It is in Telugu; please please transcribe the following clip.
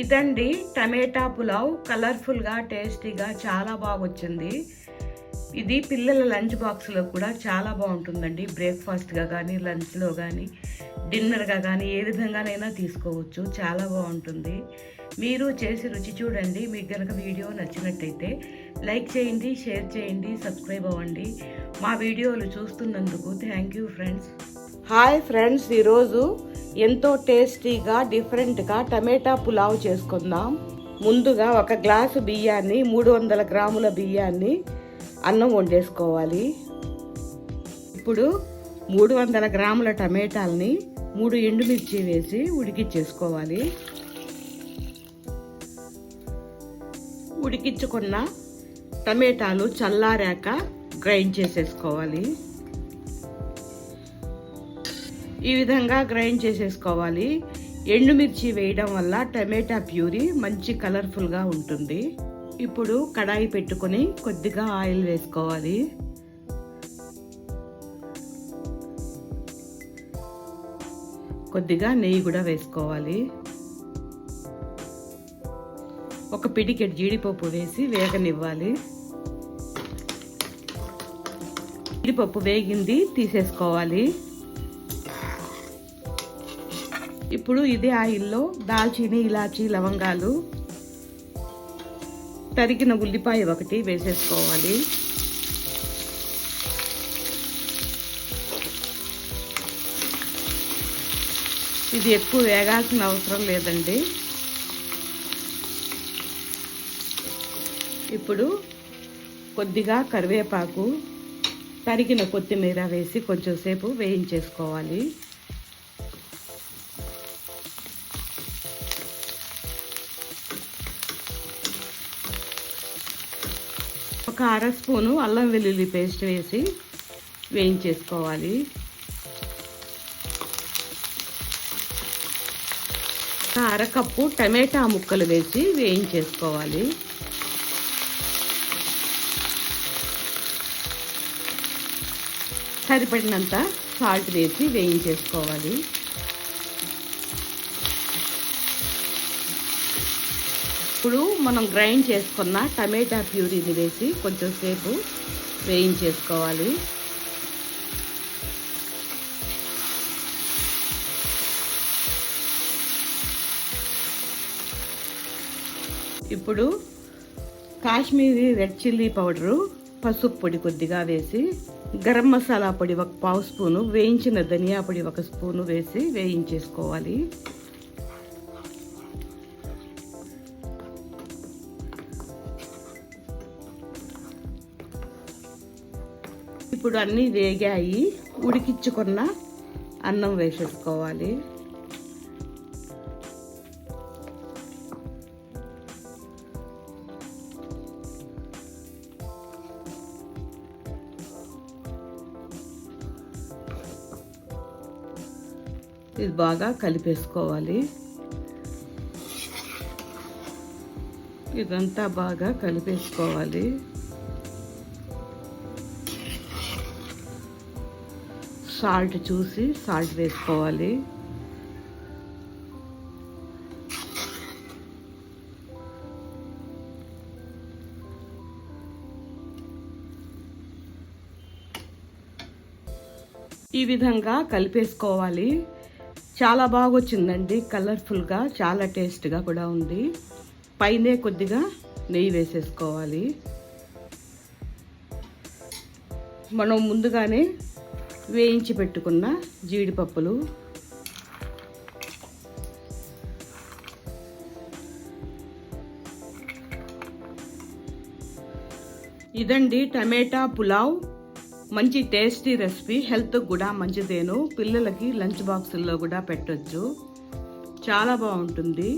ఇదండి టమాటా పులావ్. కలర్ఫుల్గా టేస్టీగా చాలా బాగా వచ్చింది. ఇది పిల్లల లంచ్ బాక్స్లో కూడా చాలా బాగుంటుందండి. బ్రేక్ఫాస్ట్గా కానీ, లంచ్లో కానీ, డిన్నర్గా కానీ ఏ విధంగానైనా తీసుకోవచ్చు. చాలా బాగుంటుంది. మీరు చేసి రుచి చూడండి. మీకు కనుక వీడియో నచ్చినట్టయితే లైక్ చేయండి, షేర్ చేయండి, సబ్స్క్రైబ్ అవ్వండి. మా వీడియోలు చూస్తున్నందుకు thank you friends. Hi friends, ఈరోజు ఎంతో టేస్టీగా డిఫరెంట్గా టమాటా పులావ్ చేసుకుందాం. ముందుగా ఒక గ్లాసు బియ్యాన్ని, 300 గ్రాముల బియ్యాన్ని అన్నం వండేసుకోవాలి. ఇప్పుడు 300 గ్రాముల టమాటాలని 3 ఎండుమిర్చి వేసి ఉడికించేసుకోవాలి. ఉడికించుకున్న టమాటాలు చల్లారాక గ్రైండ్ చేసేసుకోవాలి. ఈ విధంగా గ్రైండ్ చేసేసుకోవాలి. ఎండుమిర్చి వేయడం వల్ల టమాటా ప్యూరీ మంచి కలర్ఫుల్గా ఉంటుంది. ఇప్పుడు కడాయి పెట్టుకొని కొద్దిగా ఆయిల్ వేసుకోవాలి. కొద్దిగా నెయ్యి కూడా వేసుకోవాలి. ఒక పిడికెడు జీడిపప్పు వేసి వేగనివ్వాలి. జీడిపప్పు వేగింది, తీసేసుకోవాలి. ఇప్పుడు ఇదే ఆయిల్లో దాల్చిని, ఇలాచి, లవంగాలు, తరిగిన ఉల్లిపాయ ఒకటి వేసేసుకోవాలి. ఇది ఎక్కువ వేగాల్సిన అవసరం లేదండి. ఇప్పుడు కొద్దిగా కరివేపాకు, తరిగిన కొత్తిమీర వేసి కొంచెం సేపు వేయించేసుకోవాలి. ఒక 1/2 స్పూను అల్లం వెల్లుల్లి పేస్ట్ వేసి వేయించేసుకోవాలి. ఒక 1/2 కప్పు టమాటా ముక్కలు వేసి వేయించేసుకోవాలి. సరిపడినంత సాల్ట్ వేసి వేయించేసుకోవాలి. ఇప్పుడు మనం గ్రైండ్ చేసుకున్న టమాటా ప్యూరీని వేసి కొంచెం సేపు వేయించేసుకోవాలి. ఇప్పుడు కాశ్మీరీ రెడ్ చిల్లీ పౌడరు, పసుపు పొడి కొద్దిగా వేసి, గరం మసాలా పొడి 1 పావు స్పూను, వేయించిన ధనియా పొడి 1 స్పూను వేసి వేయించేసుకోవాలి. ఇప్పుడు అన్నీ వేగాయి. ఉడికించుకున్న అన్నం వేసేసుకోవాలి. ఇది బాగా కలిపేసుకోవాలి. ఇదంతా బాగా కలిపేసుకోవాలి. సాల్ట్ చూసి సాల్ట్ వేసుకోవాలి. ఈ విధంగా కలిపేసుకోవాలి. చాలా బాగా వచ్చిందండి. కలర్ఫుల్గా, చాలా టేస్ట్గా కూడా ఉంది. పైనే కొద్దిగా నెయ్యి వేసేసుకోవాలి. మనం ముందుగానే వేయించి పెట్టుకున్న జీడిపప్పులు, ఇదండి టమాటా పులావ్. మంచి టేస్టీ రెసిపీ. హెల్త్ కూడా మంచిదేను. పిల్లలకి లంచ్ బాక్సుల్లో కూడా పెట్టొచ్చు. చాలా బాగుంటుంది.